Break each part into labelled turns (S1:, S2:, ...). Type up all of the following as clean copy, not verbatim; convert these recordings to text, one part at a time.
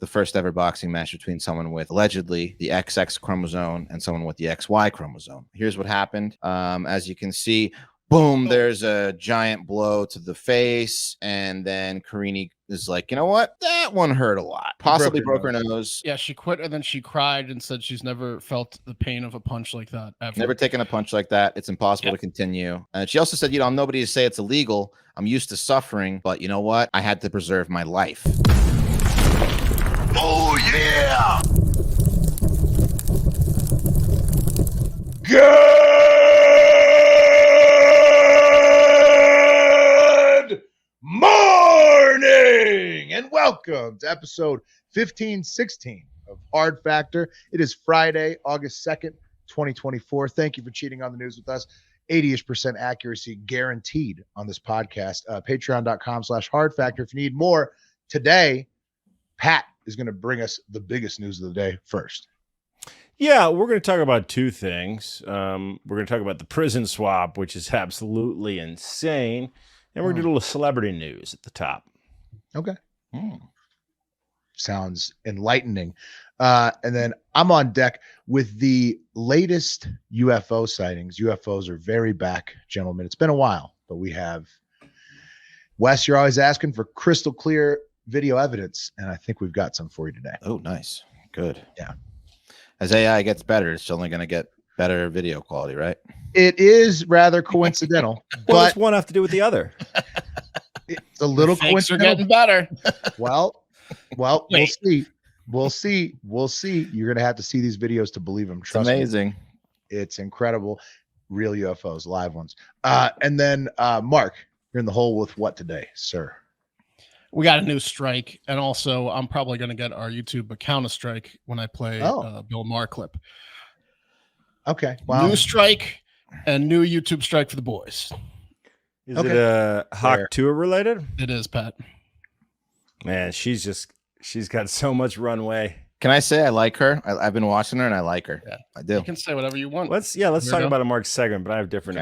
S1: the first ever boxing match between someone with allegedly the XX chromosome and someone with the XY chromosome. Here's what happened. As you can see, boom, there's a giant blow to the face. And then Karini is like, you know what? That one hurt a lot. Possibly broke her nose.
S2: Yeah, she quit and then she cried and said she's never felt the pain of a punch like that ever.
S1: Never taken a punch like that. It's impossible to continue. And she also said, you know, I'm nobody to say it's illegal. I'm used to suffering, but you know what? I had to preserve my life.
S3: Oh, yeah! Good morning and welcome to episode 1516 of Hard Factor. It is Friday, August 2nd, 2024. Thank you for cheating on the news with us. 80% accuracy guaranteed on this podcast. Patreon.com/Hard Factor. If you need more today, Pat is going to bring us the biggest news of the day first.
S4: Yeah, we're going to talk about two things. We're going to talk about the prison swap, which is absolutely insane. And we're going to do a little celebrity news at the top.
S1: Okay.
S3: Sounds enlightening. And then I'm on deck with the latest UFO sightings. UFOs are very back, gentlemen. It's been a while, but we have Wes, you're always asking for crystal clear video evidence, and I think we've got some for you today.
S1: Oh, nice. Good.
S3: Yeah.
S1: As AI gets better, it's only going to get better video quality, right?
S3: It is rather coincidental.
S4: What does
S3: but
S4: one have to do with the other?
S3: It's a little
S2: Fakes are
S3: coincidental.
S2: getting better.
S3: Well, we'll
S2: Wait.
S3: see. We'll see. You're going to have to see these videos to believe them.
S1: It's
S3: Trust me.
S1: amazing.
S3: It's incredible. Real UFOs, live ones. And then Mark, you're in the hole with what today, sir?
S2: We got a new strike, and also I'm probably going to get our YouTube account a strike when I play Bill Maher clip.
S3: Okay. Wow.
S2: New strike and new YouTube strike for the boys.
S4: Is it Hawk Tuah related?
S2: It is, Pat.
S4: Man, she's got so much runway.
S1: Can I say I like her? I've been watching her and I like her.
S2: Yeah.
S1: I do.
S2: You can say whatever you want.
S4: Let's talk about a Mark segment, but I have a different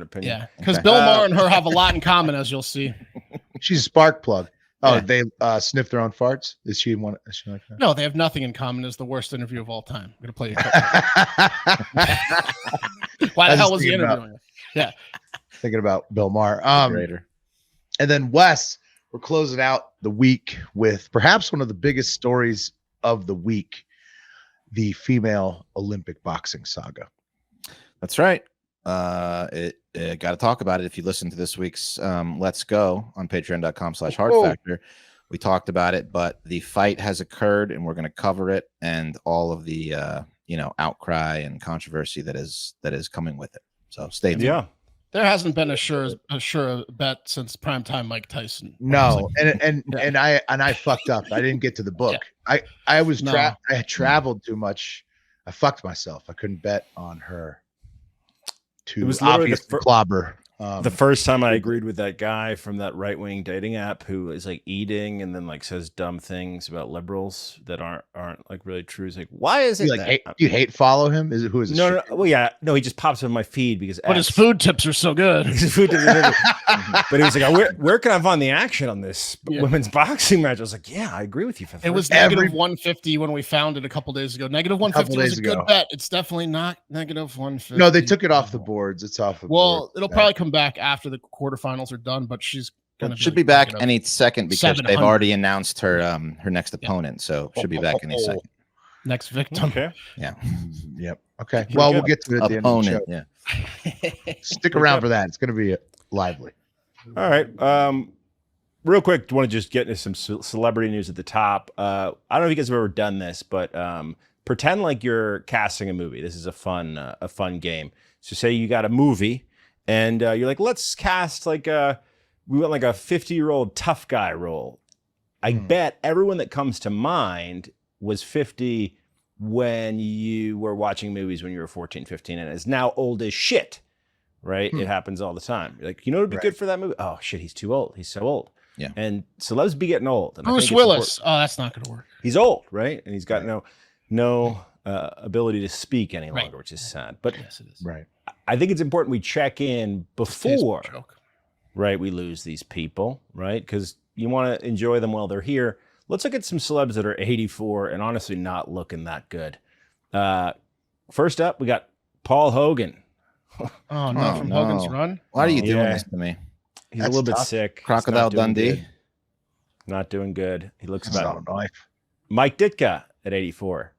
S4: opinion.
S2: Yeah, because Bill Maher and her have a lot in common, as you'll see.
S3: She's a spark plug. Oh,
S1: Yeah.
S3: they sniff their own farts? Is she one? Is she like that?
S2: No, they have nothing in common. It's the worst interview of all time. I'm going to play you a clip. Why the hell was he interviewing her? Yeah.
S3: Thinking about Bill Maher.
S1: Greater.
S3: And then Wes, we're closing out the week with perhaps one of the biggest stories of the week, the female Olympic boxing saga.
S1: That's right. Got to talk about it. If you listen to this week's Let's Go on patreon.com/Hard Factor, we talked about it, but the fight has occurred and we're going to cover it and all of the outcry and controversy that is coming with it. So stay tuned.
S4: Yeah.
S2: There hasn't been a sure bet since primetime Mike Tyson.
S3: No, and I fucked up. I didn't get to the book. I had traveled too much. I fucked myself. I couldn't bet on her.
S4: It was literally
S3: obvious clobber.
S4: The first time I agreed with that guy from that right-wing dating app who is like eating and then like says dumb things about liberals that aren't like really true. It's like, why is it
S3: you hate follow him? Who is it?
S4: No. Well, yeah, no. He just pops up in my feed because
S2: his food tips are so good.
S4: His food tips are but he was like, where can I find the action on this women's boxing match? I was like, yeah, I agree with you.
S2: It was negative 150 when we found it a couple days ago. Negative 150 was a good bet. It's definitely not negative 150.
S3: No, they took it off the boards. It's off the board.
S2: It'll probably come back after the quarterfinals are done, but she's
S1: should be back any second because they've already announced her next opponent, so should be back any second.
S2: Next victim.
S4: Okay.
S1: Yeah.
S3: Yep. Okay. Well, we'll get to it at the end of the show.
S1: Yeah.
S3: Stick around for that. It's going to be lively.
S4: All right. Real quick, want to just get into some celebrity news at the top. I don't know if you guys have ever done this, but pretend like you're casting a movie. This is a fun game. So say you got a movie. And you're like, let's cast we want like a 50-year-old tough guy role. I bet everyone that comes to mind was 50 when you were watching movies when you were 14, 15, and is now old as shit, right? It happens all the time. You're like, you know what would be good for that movie? Oh, shit, he's too old. He's so old.
S1: Yeah.
S4: And celebs be getting old. And
S2: Bruce Willis. Oh, that's not going to work.
S4: He's old, right? And he's got no ability to speak any longer, which is sad. But
S2: yes, it is.
S3: Right.
S4: I think it's important we check in before, right? We lose these people, right? Because you want to enjoy them while they're here. Let's look at some celebs that are 84 and honestly not looking that good. First up, we got Paul Hogan.
S2: Oh no, from Hogan's Run.
S1: Why are you doing this to me?
S4: He's a little bit sick.
S1: Crocodile Dundee.
S4: Not doing good. He looks
S3: That's
S4: about
S3: not a knife.
S4: Mike Ditka at 84.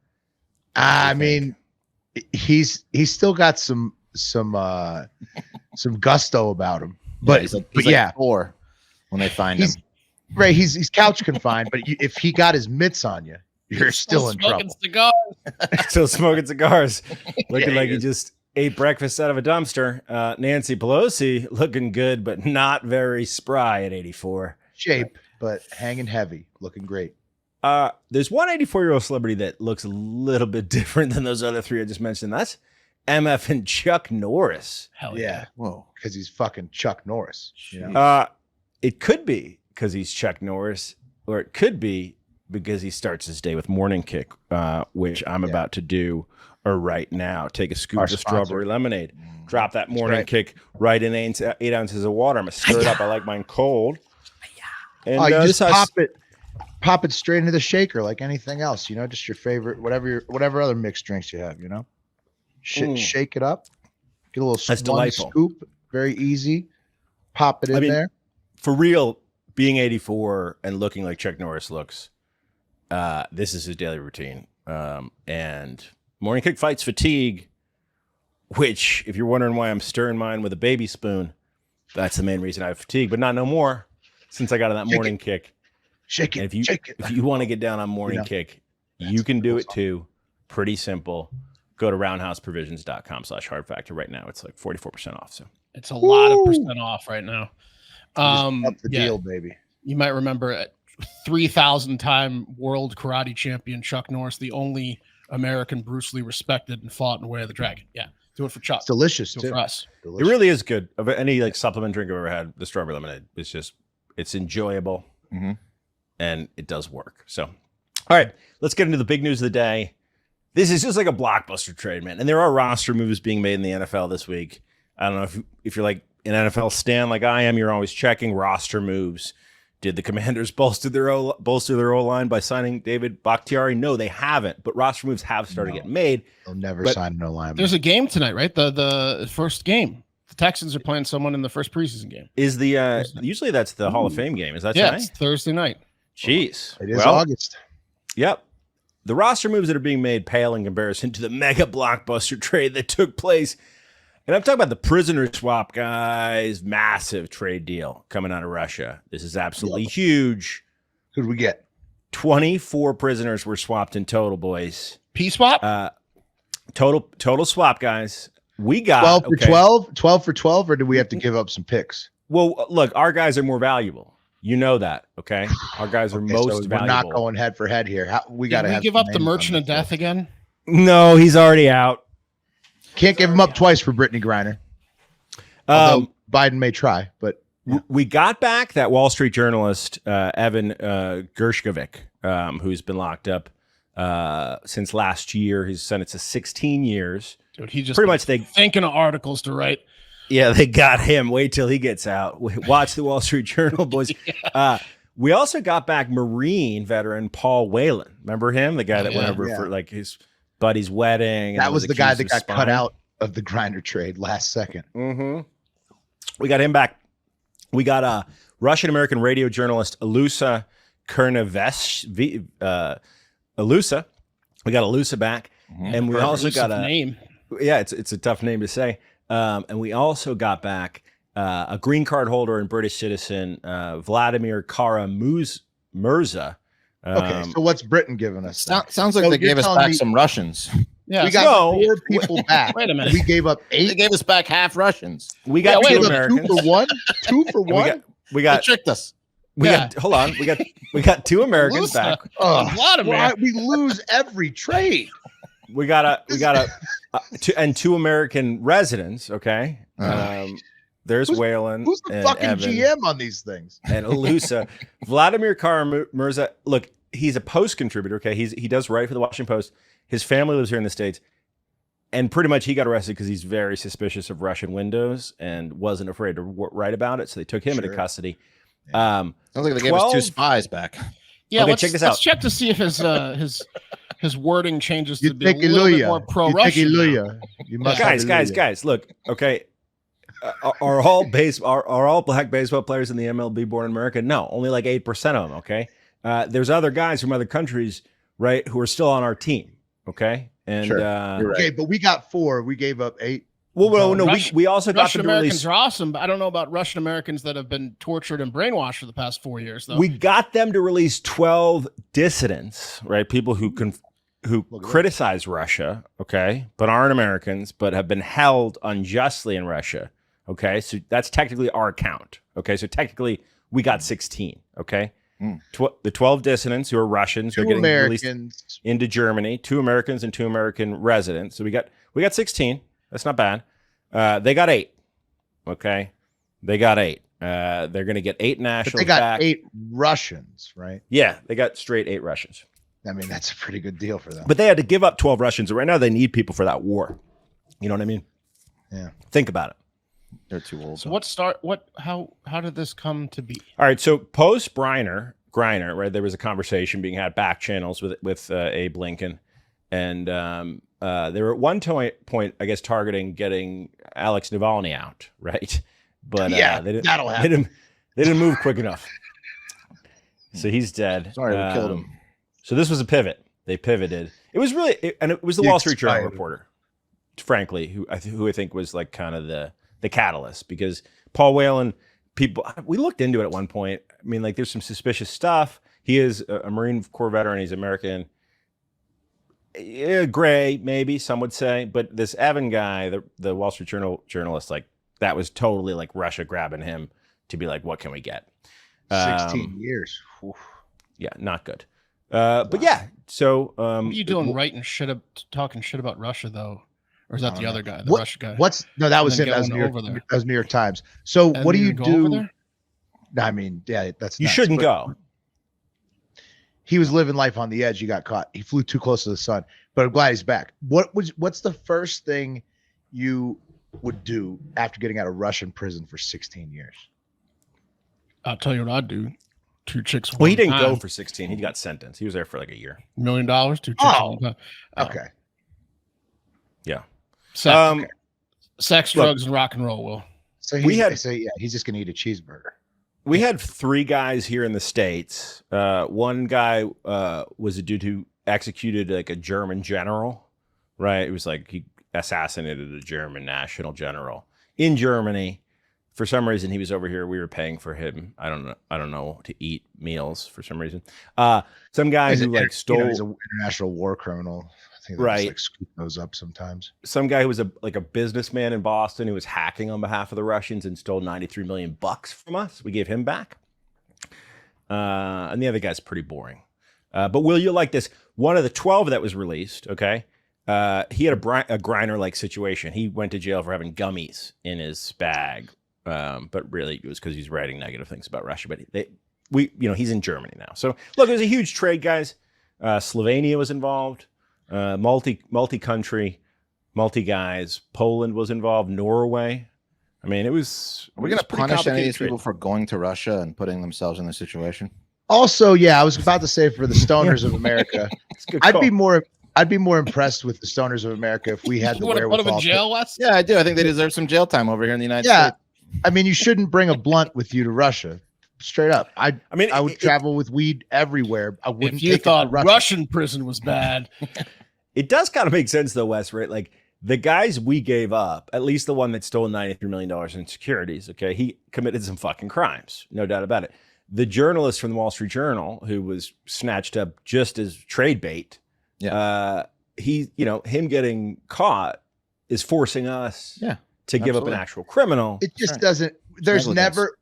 S3: I mean, he's still got some gusto about him. But
S1: he's like 4 when they find him.
S3: Right, he's couch confined, but if he got his mitts on you, you're still in trouble.
S2: Cigars.
S4: Still smoking cigars. Looking like he just ate breakfast out of a dumpster. Nancy Pelosi looking good, but not very spry at 84.
S3: Shape, but hanging heavy, looking great.
S4: There's one 84-year-old celebrity that looks a little bit different than those other 3 I just mentioned. That's MF and Chuck Norris.
S2: Hell yeah.
S3: Whoa, because he's fucking Chuck Norris. You know?
S4: It could be because he's Chuck Norris, or it could be because he starts his day with morning kick, which I'm about to do right now. Take a scoop of strawberry lemonade, drop that morning kick right in 8 ounces of water. I'm gonna stir it up. I like mine cold. And
S3: you just pop it straight into the shaker like anything else. You know, just your favorite, whatever other mixed drinks you have. You know, shake it up, get a little scoop, very easy. Pop it in there.
S4: For real, being 84 and looking like Chuck Norris looks, this is his daily routine. And morning kick fights fatigue, which, if you're wondering why I'm stirring mine with a baby spoon, that's the main reason I have fatigue, but not no more since I got on that morning kick.
S3: Shake it.
S4: If you want to get down on morning kick, you can do it too. Pretty simple. Go to roundhouseprovisions.com/hard factor right now. It's like 44% off. So
S2: it's a lot of percent off right now.
S3: Up the deal, baby.
S2: You might remember at 3,000-time world karate champion Chuck Norris, the only American Bruce Lee respected and fought in the Way of the Dragon. Yeah, do it for Chuck.
S3: It's delicious
S2: do it for us.
S4: Delicious. It really is good. Of any like supplement drink I've ever had, the strawberry lemonade. It's enjoyable, and it does work. So, all right, let's get into the big news of the day. This is just like a blockbuster trade, man. And there are roster moves being made in the NFL this week. I don't know if you're like an NFL stan like I am, you're always checking roster moves. Did the Commanders bolster their O-line by signing David Bakhtiari? No, they haven't. But roster moves have started getting made.
S3: They'll never sign an O-line.
S2: There's a game tonight, right? The first game. The Texans are playing someone in the first preseason game.
S4: Is the usually that's the Hall of Fame game? Is that tonight?
S2: It's Thursday night.
S4: Jeez,
S3: it is August.
S4: Yep. The roster moves that are being made pale in comparison to the mega blockbuster trade that took place. And I'm talking about the prisoner swap, guys. Massive trade deal coming out of Russia. This is absolutely huge.
S3: Who did we get?
S4: 24 prisoners were swapped in total, boys.
S2: P swap?
S4: Total swap, guys. We got
S3: 12 for 12? 12 for 12, or do we have to give up some picks?
S4: Well, look, our guys are more valuable. You know that, okay? Our guys are most valuable.
S3: We're not going head for head here. We got to
S2: give up the Merchant of Death again?
S4: No, he's already out.
S3: Can't give him up twice for Brittany Griner. Although Biden may try, but
S4: we got back that Wall Street journalist, Evan Gershkovich, who's been locked up since last year. He's sentenced to 16 years.
S2: Dude, he just
S4: pretty much
S2: thinking of articles to write.
S4: Yeah, they got him. Wait till he gets out. Watch the Wall Street Journal, boys. We also got back Marine veteran Paul Whelan. Remember him? The guy that went over for like his buddy's wedding.
S3: That was the guy that got cut out of the Griner trade last second.
S4: We got him back. We got Russian-American radio journalist Ilusa Kurnevesh. Ilusa. We got Ilusa back. And we also got a
S2: name.
S4: Yeah, it's a tough name to say. And we also got back a green card holder and British citizen, Vladimir Kara-Murza.
S3: Okay, so what's Britain giving us?
S1: Sounds like they gave us back some Russians.
S2: Yeah,
S3: we got 4 people back.
S2: Wait a minute.
S3: We gave up 8.
S1: They gave us back half Russians.
S4: We got 2 Americans.
S3: 2 for 1? 2 for 1?
S4: We got
S1: they tricked us.
S4: Hold on. We got 2 Americans back.
S3: We lose every trade.
S4: We got 2 American residents. Okay. There's Whelan.
S3: Who's the fucking Evan, GM on these things?
S4: And Ilusa. Vladimir Kara-Murza. Look, he's a Post contributor. Okay. He does write for the Washington Post. His family lives here in the States. And pretty much he got arrested because he's very suspicious of Russian windows and wasn't afraid to write about it. So they took him into custody.
S1: Sounds like they gave us 2 spies back.
S2: Yeah,
S4: Okay,
S2: let's
S4: check this
S2: let's
S4: out.
S2: check to see if his wording changes
S3: You
S2: to be a
S3: take
S2: little bit
S3: Iluya.
S2: more
S3: You take
S2: pro-Russian. now.
S3: Iluya. You must have
S4: Guys,
S3: Iluya.
S4: look, okay. Are all black baseball players in the MLB born in America? No, only like 8% of them. Okay, there's other guys from other countries, right, who are still on our team. Okay, and
S1: Sure. You're right.
S3: Okay, but we got 4. We gave up 8.
S4: well, no,
S2: Russian-
S4: we also got
S2: Russian
S4: them to
S2: Americans
S4: release.
S2: are awesome, but I don't know about Russian Americans that have been tortured and brainwashed for the past 4 years, though.
S4: We got them to release 12 dissidents, right? People who
S3: Look at that.
S4: criticize Russia, okay, but aren't Americans, but have been held unjustly in Russia. Okay, so that's technically our count. Okay, so technically we got 16. Okay, the 12 dissidents who are Russians,
S3: 2
S4: they're getting released
S3: Americans.
S4: into Germany. 2 Americans and 2 American residents. So we got 16. That's not bad. They got 8. Okay, they got 8. They're going to get 8
S3: But
S4: nationals
S3: they got
S4: back.
S3: 8 Russians, right?
S4: Yeah, they got straight 8 Russians.
S3: I mean, that's a pretty good deal for them.
S4: But they had to give up 12 Russians. Right now, they need people for that war. You know what I mean?
S3: Yeah.
S4: Think about it.
S1: They're too old.
S2: So how did this come to be?
S4: All right. So post Griner, right? There was a conversation being had back channels with Abe Lincoln, and they were at one point, I guess, targeting getting Alex Navalny out, right? But
S3: Yeah,
S4: they didn't,
S3: that'll happen.
S4: They didn't move quick enough. So he's dead.
S1: Sorry, we killed him.
S4: So this was a pivot. They pivoted. It was really, and it was the
S3: He
S4: Wall Street Journal
S3: expired.
S4: reporter, frankly, who I think was like kind of the catalyst, because Paul Whelan, we looked into it at one point. I mean, like, there's some suspicious stuff. He is a Marine Corps veteran. He's American. Gray, maybe some would say, but this Evan guy, the Wall Street Journal journalist, like, that was totally like Russia grabbing him to be like, what can we get?
S3: 16 years. Oof.
S4: Yeah, not good. But yeah, so
S2: What are you doing talking shit about Russia, though? Or is that the other guy, the
S3: What-
S2: Russia guy?
S3: No, that was
S2: And
S3: him.
S2: then
S3: That was
S2: going over there.
S3: that was New York Times. So
S2: And
S3: what do
S2: you
S3: you
S2: go over
S3: do?
S2: there?
S3: I mean, yeah, that's
S4: you
S3: nuts,
S4: shouldn't
S3: but
S4: go.
S3: He was living life on the edge. He got caught. He flew too close to the sun. But I'm glad he's back. What's the first thing you would do after getting out of Russian prison for 16 years?
S2: I'll tell you what I'd do. 2 chicks.
S4: Well, he
S2: one
S4: didn't go
S2: time.
S4: for 16. He got sentenced. He was there for like a year.
S2: $1 million. 2 chicks.
S3: Oh,
S2: one time.
S3: Okay.
S4: Yeah.
S2: Sex, sex, drugs, and rock and roll. Will.
S3: So he's just gonna eat a cheeseburger.
S4: We had 3 guys here in the States. One guy was a dude who executed like a German general, right? It was like he assassinated a German national general in Germany. For some reason, he was over here. We were paying for him. I don't know, to eat meals for some reason. Some guy who like stole.
S3: He's an international war criminal. I think they
S4: Right.
S3: just like scoop those up sometimes.
S4: Some guy who was a businessman in Boston who was hacking on behalf of the Russians and stole $93 million from us. We gave him back. And the other guy's pretty boring. But Will, you like this? One of the 12 that was released, okay, he had a Griner-like situation. He went to jail for having gummies in his bag. But really it was because he's writing negative things about Russia. But he's in Germany now. So look, it was a huge trade, guys. Slovenia was involved. Multi-country, multi-guys. Poland was involved. Norway. I mean, it was.
S1: Are we going to punish any of these people for going to Russia and putting themselves in this situation?
S3: Also, yeah, I was about to say for the stoners of America, I'd be more impressed with the stoners of America if we had
S2: You
S3: the
S2: want to put them in
S3: wherewithal.
S2: jail, Wes?
S1: Yeah, I do. I think they deserve some jail time over here in the United
S3: Yeah,
S1: States.
S3: I mean, you shouldn't bring a blunt with you to Russia. Straight up, I would travel with weed everywhere. I wouldn't.
S2: If you
S3: take it to
S2: thought
S3: Russia.
S2: Russian prison was bad,
S4: It does kind of make sense though, Wes, right? Like the guys we gave up, at least the one that stole $93 million in securities, okay, he committed some fucking crimes, no doubt about it. The journalist from the Wall Street Journal who was snatched up just as trade bait, him getting caught is forcing us to give up an actual criminal.
S3: It just doesn't.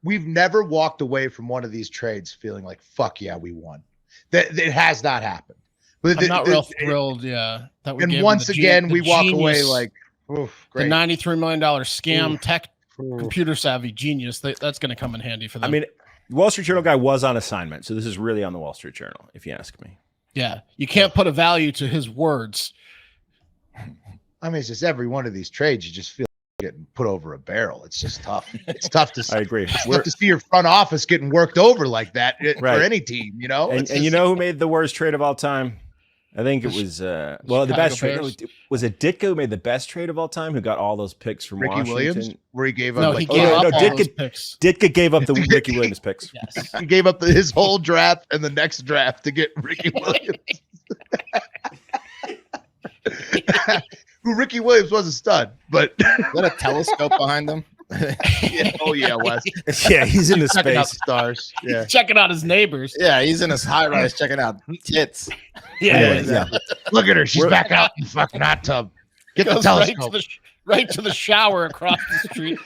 S3: We've never walked away from one of these trades feeling like, fuck yeah, we won. That it has not happened. But
S2: I'm not real thrilled. Yeah, that we
S3: and
S2: gave
S3: once
S2: him
S3: again,
S2: the
S3: we walk
S2: genius,
S3: away like, oof,
S2: the
S3: great.
S2: $93 million scam tech computer savvy genius. That's going to come in handy for them.
S4: I mean, the Wall Street Journal guy was on assignment, so this is really on the Wall Street Journal, if you ask me.
S2: yeah, you can't put a value to his words.
S3: I mean, it's just every one of these trades. You just feel getting put over a barrel. It's just tough. It's tough to see.
S4: I agree.
S3: It's tough to see your front office getting worked over like that for any team, you know?
S4: And you know who made the worst trade of all time? I think it was the best trade. Was it Ditka who made the best trade of all time? Who got all those picks from
S3: Ricky
S4: Washington?
S3: Williams, where he gave up.
S2: No, he gave up all those picks.
S4: Ditka gave up the Ricky Williams picks.
S2: Yes.
S3: He gave up his whole draft and the next draft to get Ricky Williams. Who Ricky Williams was a stud, but
S1: Is that a telescope behind them?
S3: oh yeah, Wes.
S4: Yeah, he's in the
S3: Checking out
S4: space.
S3: the stars. Yeah.
S2: Checking out his neighbors.
S1: Yeah, he's in his high rise checking out tits.
S2: Yeah.
S3: Exactly. Look at her. She's back out in the fucking hot tub. Get the
S2: Goes
S3: telescope.
S2: right to the shower across the street.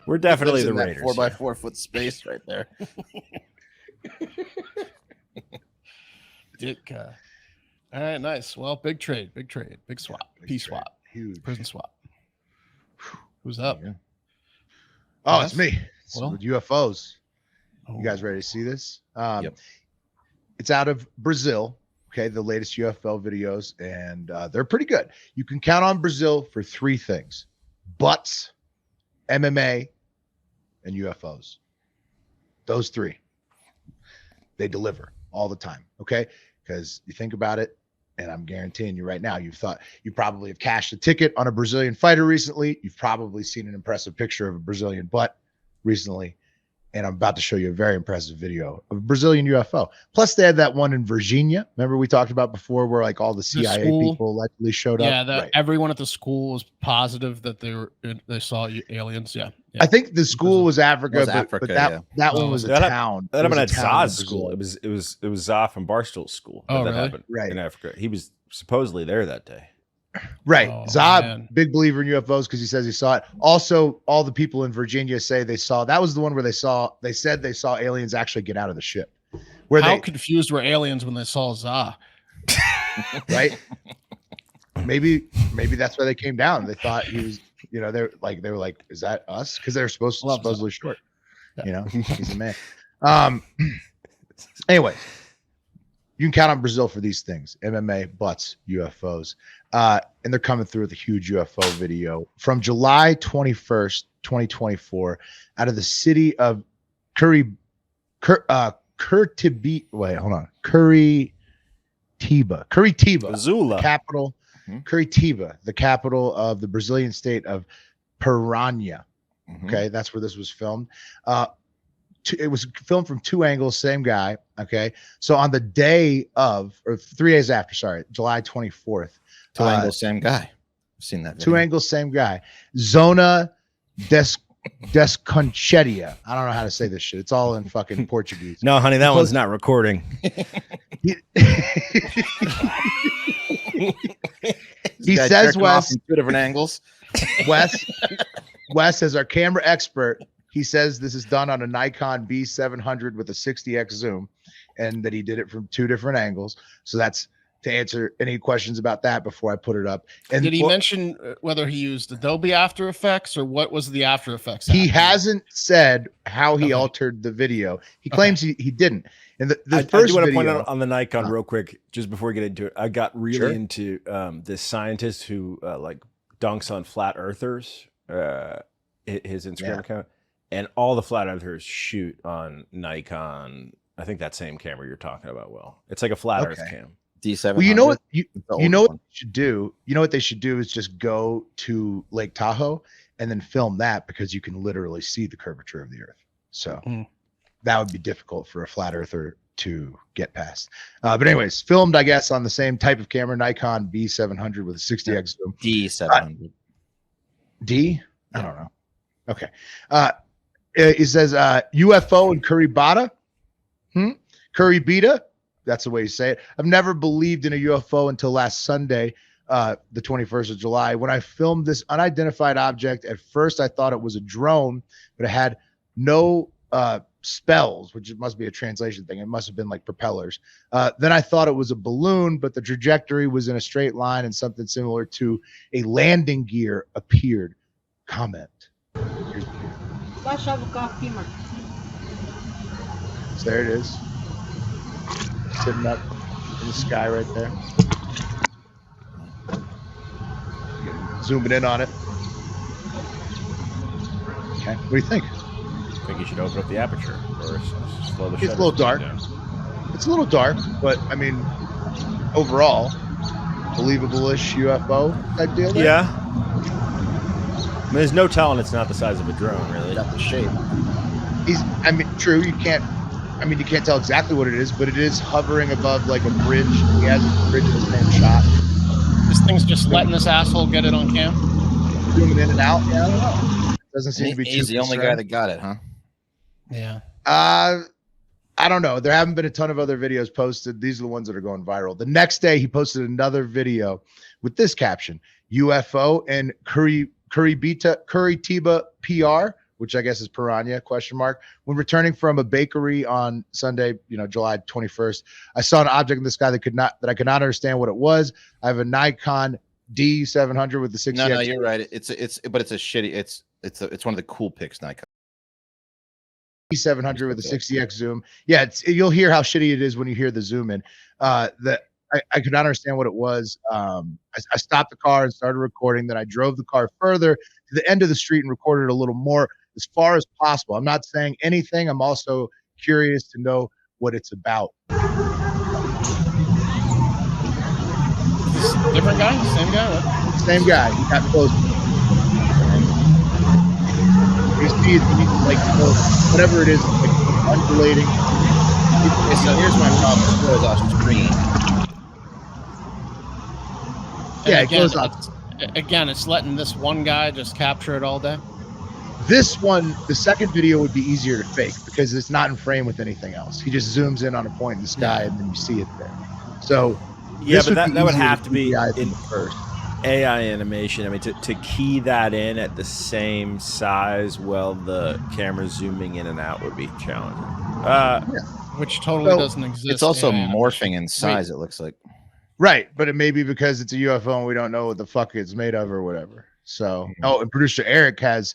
S4: We're definitely
S1: Lives
S4: the
S1: in that
S4: Raiders.
S1: 4x4 foot space right there.
S2: Ditka. All right, nice. Well, big trade, big swap,
S3: Big
S2: peace
S3: trade.
S2: swap,
S3: Huge.
S2: prison swap. Who's up?
S3: Yeah. Oh, it's me. It's
S2: Well.
S3: with UFOs.
S2: Oh.
S3: You guys ready to see this?
S1: Yep.
S3: It's out of Brazil. Okay, the latest UFO videos, and they're pretty good. You can count on Brazil for three things: butts, MMA, and UFOs. Those three. They deliver all the time. Okay, because you think about it, and I'm guaranteeing you right now, you probably have cashed a ticket on a Brazilian fighter recently. You've probably seen an impressive picture of a Brazilian butt recently. And I'm about to show you a very impressive video of a Brazilian UFO. Plus, they had that one in Virginia. Remember we talked about before where like all the CIA people allegedly showed up?
S2: Yeah, everyone at the school was positive that they saw aliens. Yeah.
S3: I think the school was Africa, but that one was a
S4: That
S3: town.
S4: That happened at
S3: Zah's
S4: Zah's school. It was Zah from Barstool's school.
S2: Oh,
S4: that
S2: really?
S4: happened
S3: Right.
S4: in Africa. He was supposedly there that day.
S3: Right.
S2: Oh,
S3: Zah,
S2: man.
S3: big believer in UFOs because he says he saw it. Also, all the people in Virginia say they saw, that was the one where they said they saw aliens actually get out of the ship.
S2: How confused were aliens when they saw Zah?
S3: Right? Maybe that's why they came down. They thought he was, they were like, is that us? Because they're supposedly short.
S2: Yeah.
S3: He's a man. Anyway, you can count on Brazil for these things: MMA, butts, UFOs. And they're coming through with a huge UFO video from July 21st, 2024, out of the city of Curitiba,
S4: Zula.
S3: the capital. Curitiba, the capital of the Brazilian state of Piranha. Okay, that's where this was filmed. It was filmed from two angles, same guy. Okay, so on the day of, or 3 days after, July 24th.
S1: Two angles, same guy. I've seen that video.
S3: Two angles, same guy. Zona Desconchedia. I don't know how to say this shit. It's all in fucking Portuguese.
S4: No, honey, that one's not recording.
S3: He says, Wes,
S1: two different angles.
S3: Wes, as our camera expert, he says this is done on a Nikon B700 with a 60x zoom, and that he did it from two different angles. So that's to answer any questions about that before I put it up. And
S2: did he mention whether he used Adobe After Effects or what was the After Effects?
S3: He hasn't said how he altered the video. He claims he didn't. And the first
S4: I do want to
S3: video,
S4: point out on the Nikon real quick, just before we get into it. I got really into this scientist who like dunks on flat earthers, his Instagram account, and all the flat earthers shoot on Nikon. I think that same camera you're talking about. Will, it's like a flat earth cam.
S1: D7.
S3: Well, you know what you know what they should do? You know what they should do is just go to Lake Tahoe and then film that, because you can literally see the curvature of the earth. So that would be difficult for a flat earther to get past. But anyways, filmed, I guess, on the same type of camera, Nikon B700 with a 60x zoom.
S1: D700.
S3: D? I don't know. Okay. It says UFO in Curitiba. Curitiba. That's the way you say it. I've never believed in a UFO until last Sunday, the 21st of July. When I filmed this unidentified object, at first I thought it was a drone, but it had no spells, which it must be a translation thing. It must have been like propellers. Then I thought it was a balloon, but the trajectory was in a straight line and something similar to a landing gear appeared. Comment. So there it is. Sitting up in the sky right there. Zooming in on it. Okay. What do you think?
S4: I think you should open up the aperture or slow the
S3: It's a
S4: shutter
S3: little
S4: speed
S3: dark.
S4: down.
S3: It's a little dark, but I mean, overall, believable-ish UFO type deal there.
S4: Yeah. I mean, there's no telling it's not the size of a drone, really.
S1: Got the shape.
S3: True, you can't tell exactly what it is, but it is hovering above like a bridge. He has a bridge in the same shot.
S2: This thing's just letting this asshole get it on cam.
S3: Zooming in and out. Yeah, I don't know. Doesn't seem to be
S1: He's
S3: too
S1: the only guy that got it, huh?
S2: Yeah.
S3: I don't know. There haven't been a ton of other videos posted. These are the ones that are going viral. The next day, he posted another video with this caption: UFO and Curitiba PR, which I guess is piranha, ? When returning from a bakery on Sunday, July 21st, I saw an object in the sky that I could not understand what it was. I have a Nikon D700 with the 60.
S1: No, you're right. It's a shitty. It's one of the cool pics, Nikon.
S3: D700 with a 60x zoom. Yeah, you'll hear how shitty it is when you hear the zoom in. That I could not understand what it was. I stopped the car and started recording. Then I drove the car further to the end of the street and recorded a little more as far as possible. I'm not saying anything. I'm also curious to know what it's about.
S2: Different guy? Same guy? What?
S3: Same guy. He got close. You see it, like whatever it is, like undulating.
S1: So here's my problem. It goes off screen.
S3: Yeah, it goes off.
S2: Again, it's letting this one guy just capture it all day.
S3: This one, the second video would be easier to fake because it's not in frame with anything else. He just zooms in on a point in the sky and then you see it there. So
S4: yeah, but that would have to be
S3: in first.
S4: AI animation. I mean, to key that in at the same size while the camera's zooming in and out would be challenging.
S2: Which totally doesn't exist.
S1: It's also morphing in size, it looks like.
S3: Right, but it may be because it's a UFO and we don't know what the fuck it's made of or whatever. So, and producer Eric has,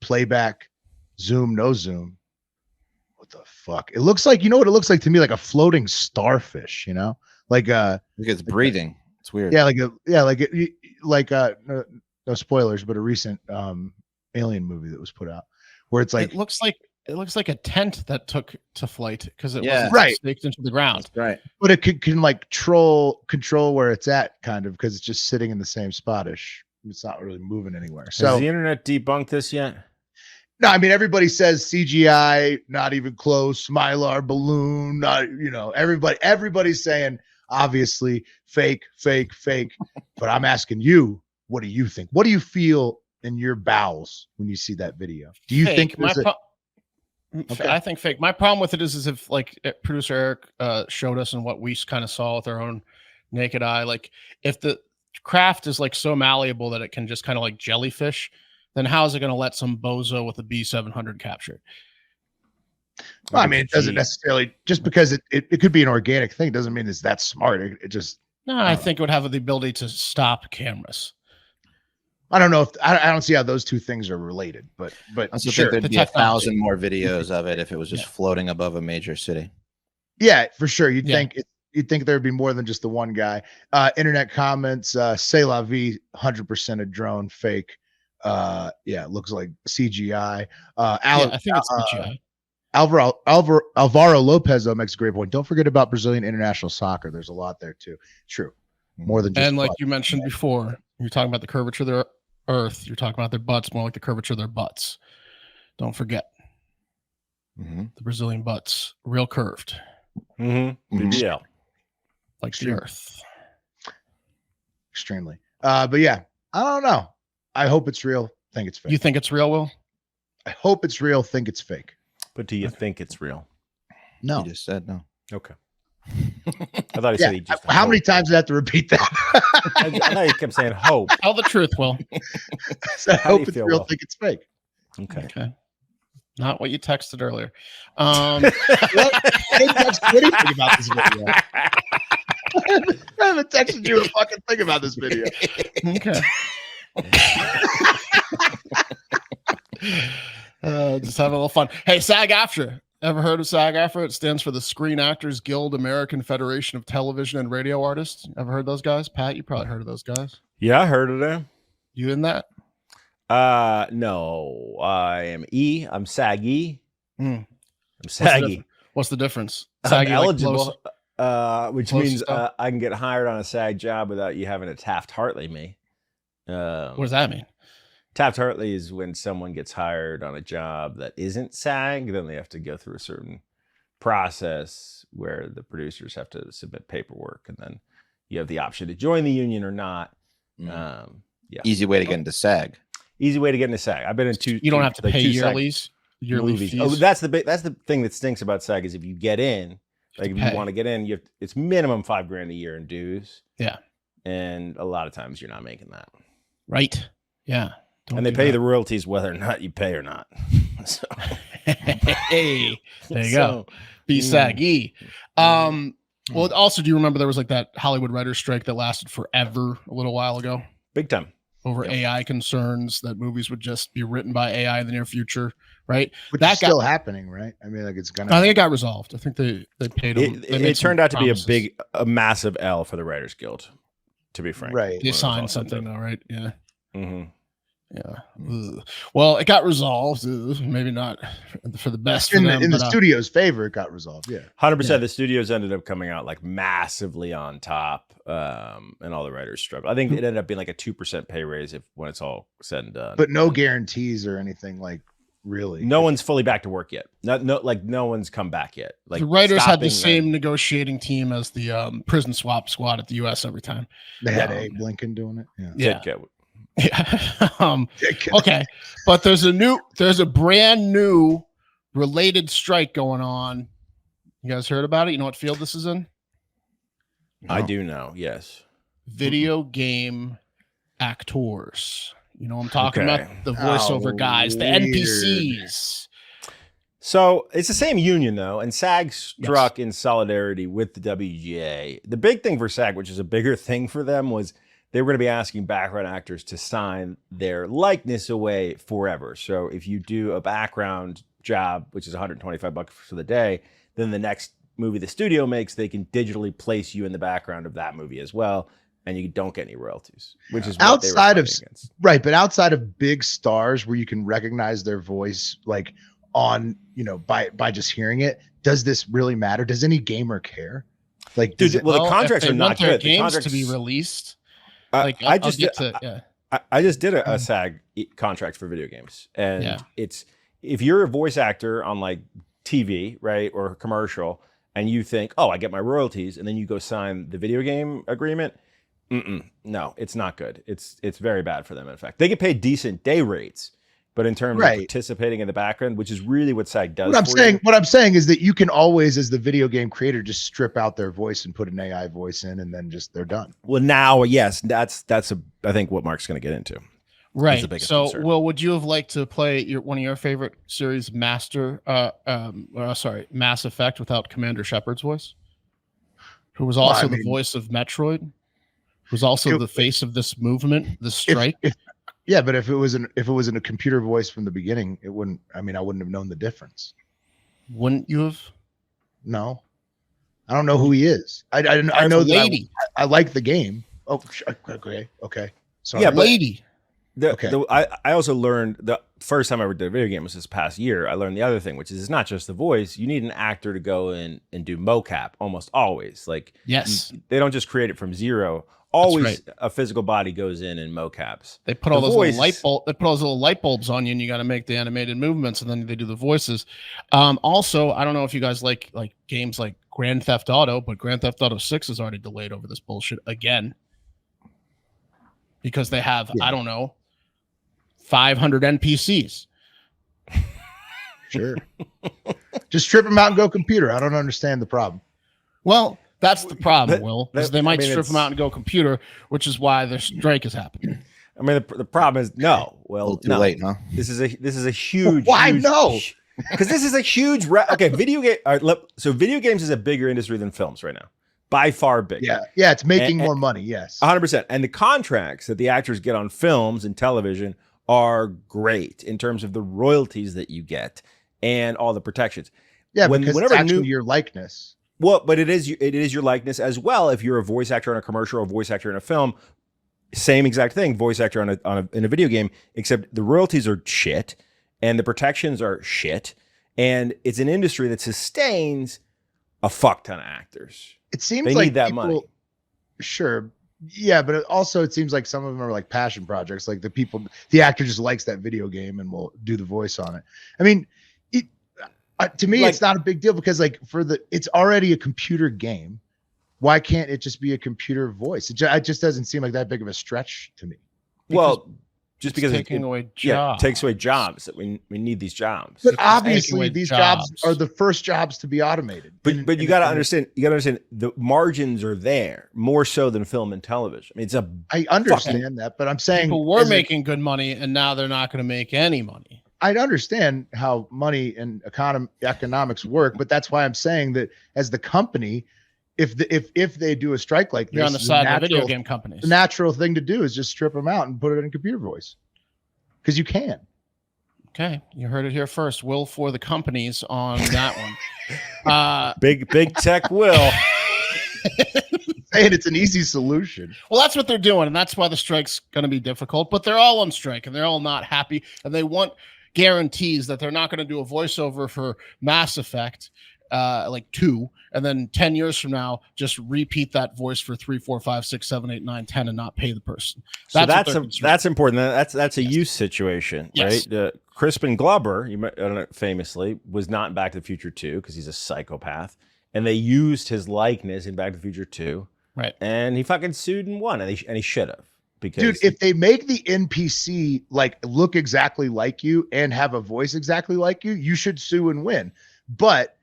S3: playback, zoom, no zoom. What the fuck? It looks like, what it looks like to me? Like a floating starfish, like
S1: it's breathing. It's weird.
S3: Yeah, no spoilers, but a recent alien movie that was put out where it's like
S2: it looks like a tent that took to flight because it
S3: wasn't
S2: staked into the ground.
S1: That's right.
S3: But it can like control where it's at, kind of, because it's just sitting in the same spotish. It's not really moving anywhere. So
S4: has the internet debunked this yet?
S3: No, I mean, everybody says CGI, not even close, Mylar balloon, not, everybody's saying obviously fake. But I'm asking you, what do you think? What do you feel in your bowels when you see that video? Do you think
S2: I think fake. My problem with it is if like producer Eric showed us and what we kind of saw with our own naked eye, like if the craft is like so malleable that it can just kind of like jellyfish, then how is it going to let some bozo with a B700 capture it?
S3: Well, I mean, it doesn't necessarily, just because it could be an organic thing doesn't mean it's that smart. It just
S2: I think it would have the ability to stop cameras.
S3: I don't know if I don't see how those two things are related, but
S1: I sure think there'd be 1,000 more videos of it if it was just floating above a major city.
S3: Yeah, for sure. You'd think there'd be more than just the one guy. Internet comments, c'est la vie, 100% a drone, fake. It looks like CGI.
S2: I think it's CGI.
S3: Alvaro Lopez though makes a great point. Don't forget about Brazilian international soccer. There's a lot there too. True. More than just
S2: and like you mentioned before, you're talking about the curvature of their earth. You're talking about their butts, more like the curvature of their butts. Don't forget the Brazilian butts, real curved.
S4: BBL.
S2: Like the earth.
S3: Extremely. But yeah, I don't know. I hope it's real. Think it's fake.
S2: You think it's real, Will?
S3: I hope it's real. Think it's fake.
S4: But do you think it's real?
S1: No. You just said no.
S4: Okay. I thought he said he just.
S3: How many times did I have to repeat that?
S4: I thought he kept saying hope.
S2: Tell the truth, Will.
S3: So I hope it's real. Will? Think it's fake.
S4: Okay.
S2: Not what you texted earlier.
S3: What do you think about this video? I haven't texted you a fucking thing about this video.
S2: Okay. Just having a little fun. Hey, Sag-Aftra. Ever heard of Sag-Aftra? It stands for the Screen Actors Guild, American Federation of Television and Radio Artists. Ever heard those guys? Pat, you probably heard of those guys.
S4: Yeah, I heard of them.
S2: You in that?
S4: No, I am E. I'm SAG-E.
S2: Hmm.
S4: I'm SAG-E.
S2: What's the difference?
S4: I'm
S2: SAG-E, like,
S4: eligible, which
S2: close
S4: means
S2: stuff?
S4: I can get hired on a SAG job without you having to Taft-Hartley me.
S2: What does that mean?
S4: Taft-Hartley is when someone gets hired on a job that isn't SAG, then they have to go through a certain process where the producers have to submit paperwork, and then you have the option to join the union or not. Yeah.
S1: Easy way to get into SAG.
S4: Easy way to get into SAG. I've been in two.
S2: You don't have to
S4: like
S2: pay
S4: two SAG
S2: yearly
S4: movies.
S2: fees.
S4: Oh, that's the thing that stinks about SAG is if you get in, like if
S2: pay.
S4: you want to get in, it's minimum $5,000 a year in dues.
S2: Yeah.
S4: And a lot of times you're not making that.
S2: Right. Yeah.
S4: And they pay the royalties whether or not you pay or not. So
S2: hey, there you go. Be SAG-E. Well, also, do you remember there was like that Hollywood writers' strike that lasted forever a little while ago?
S4: Big time.
S2: Over AI concerns that movies would just be written by AI in the near future, right?
S3: Which is still happening, right? I mean, like it's gonna.
S2: I think it got resolved. I think they paid them.
S4: It turned out to be a massive L for the Writers Guild, to be frank.
S3: Right.
S2: They signed something though, right? Yeah.
S4: Mm-hmm.
S2: Yeah. Ugh. Well, it got resolved. Maybe not for the best
S3: in
S2: for them,
S3: the studio's favor. It got resolved. Yeah.
S4: 100%. The studios ended up coming out like massively on top, and all the writers struggled. I think it ended up being like a 2% pay raise when it's all said and done.
S3: But no guarantees or anything like really.
S4: No one's fully back to work yet. No one's come back yet. Like
S2: the writers had the same negotiating team as the prison swap squad at the U.S. every time.
S3: They had Abe Lincoln doing it.
S2: Yeah. Okay, but there's a brand new related strike going on. You guys heard about it? You know what field this is in?
S4: No. I do know. Yes.
S2: Video game actors. You know what I'm talking about? The voiceover guys, the NPCs.
S4: So it's the same union though, and SAG struck in solidarity with the WGA. The big thing for SAG, which is a bigger thing for them, was they were going to be asking background actors to sign their likeness away forever. So if you do a background job, which is $125 for the day, then the next movie the studio makes, they can digitally place you in the background of that movie as well, and you don't get any royalties, which is
S3: outside of right. But outside of big stars where you can recognize their voice, like on, you know, by just hearing it, does this really matter? Does any gamer care? Like,
S4: dude, the contracts are not good. The
S2: contracts to be released.
S4: Like I just did a SAG contract for video games, and it's if you're a voice actor on like TV, right, or a commercial, and you think, oh, I get my royalties, and then you go sign the video game agreement. No, it's not good. It's very bad for them. In fact, they get paid decent day rates, but in terms of participating in the background, which is really what SAG does.
S3: What I'm saying is that you can always, as the video game creator, just strip out their voice and put an AI voice in, and then just they're done.
S4: Well, now, yes, that's I think what Mark's going to get into.
S2: Right. So, concern. Will, would you have liked to play one of your favorite series, Mass Effect, without Commander Shepard's voice, who was also the voice of Metroid, who's also the face of this movement, the strike?
S3: Yeah, but if it was in a computer voice from the beginning, it wouldn't. I mean, I wouldn't have known the difference.
S2: Wouldn't you have?
S3: No, I don't know who he is. I know that I like the game. Oh, okay. Sorry.
S4: Yeah,
S2: lady.
S4: I also learned the first time I ever did a video game was this past year. I learned the other thing, which is it's not just the voice. You need an actor to go in and do mocap almost always. Like,
S2: yes,
S4: they don't just create it from zero. Always a physical body goes in and mocaps.
S2: They put all those little light bulbs. They put all those little light bulbs on you, and you got to make the animated movements, and then they do the voices. Also, I don't know if you guys like games like Grand Theft Auto, but Grand Theft Auto 6 is already delayed over this bullshit again because they have I don't know 500 NPCs.
S3: Sure, just strip them out and go computer. I don't understand the problem.
S2: Well. That's the problem, Will, because they might strip them out and go computer, which is why the strike is happening.
S4: I mean, the problem is
S1: too late, huh?
S4: This is a huge.
S3: Why no?
S4: Because this is a huge. Video game. All right, so video games is a bigger industry than films right now, by far bigger.
S3: Yeah, it's making more money. Yes,
S4: 100%. And the contracts that the actors get on films and television are great in terms of the royalties that you get and all the protections.
S3: Yeah, because it's actually your likeness.
S4: Well, but it is your likeness as well. If you're a voice actor in a commercial or a voice actor in a film, Same exact thing, voice actor in a video game, except the royalties are shit and the protections are shit. And it's an industry that sustains a fuck ton of actors.
S3: It seems
S4: they
S3: like
S4: need that
S3: people,
S4: money.
S3: Sure. Yeah, but it seems like some of them are like passion projects. Like the actor just likes that video game and will do the voice on it. I mean, to me, it's not a big deal because it's already a computer game. Why can't it just be a computer voice? It just doesn't seem like that big of a stretch to me.
S4: Well, just because
S2: taking away jobs.
S4: Yeah, it takes away jobs. That we need these jobs.
S3: But obviously, these jobs are the first jobs to be automated.
S4: But you got to understand. You got to understand the margins are there more so than film and television. I mean,
S3: I understand that, but I'm saying
S2: people were making good money, and now they're not going to make any money.
S3: I understand how money and economics work, but that's why I'm saying that as the company, if they do a strike like this,
S2: you're on the side of the video game companies.
S3: The natural thing to do is just strip them out and put it in computer voice, because you can.
S2: Okay, you heard it here first. Will for the companies on that one.
S4: Big tech will.
S3: Saying it's an easy solution.
S2: Well, that's what they're doing, and that's why the strike's going to be difficult. But they're all on strike, and they're all not happy, and they want guarantees that they're not going to do a voiceover for Mass Effect, like 2, and then 10 years from now, just repeat that voice for 3, 4, 5, 6, 7, 8, 9, 10, and not pay the person.
S4: So that's important. That's a use situation,
S2: yes.
S4: Right? Crispin Glover, famously, was not in Back to the Future 2 because he's a psychopath, and they used his likeness in Back to the Future 2,
S2: right?
S4: And he fucking sued and won, and he should have. Because
S3: dude, if they make the NPC look exactly like you and have a voice exactly like you, you should sue and win. But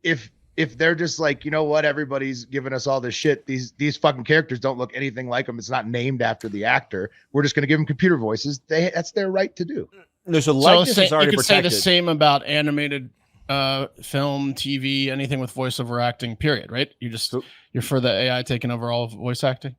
S3: if they're just like, you know what, everybody's giving us all this shit, these fucking characters don't look anything like them, it's not named after the actor, we're just going to give them computer voices, that's their right to do.
S4: No, so likeness is already
S2: you could
S4: protected.
S2: say the same about animated film, TV, anything with voiceover acting, period, right? You're for the AI taking over all voice acting?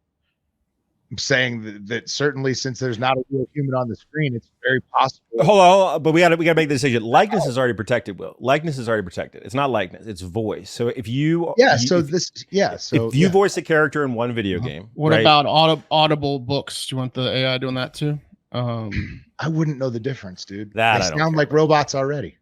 S3: I'm saying that certainly, since there's not a real human on the screen, it's very possible.
S4: Hold on, but we got to make the decision. Likeness is already protected. Will likeness is already protected? It's not likeness; it's voice. So if you if you voice a character in one video game,
S2: what about audible books? Do you want the AI doing that too?
S3: I wouldn't know the difference, dude.
S4: They
S3: sound like robots already.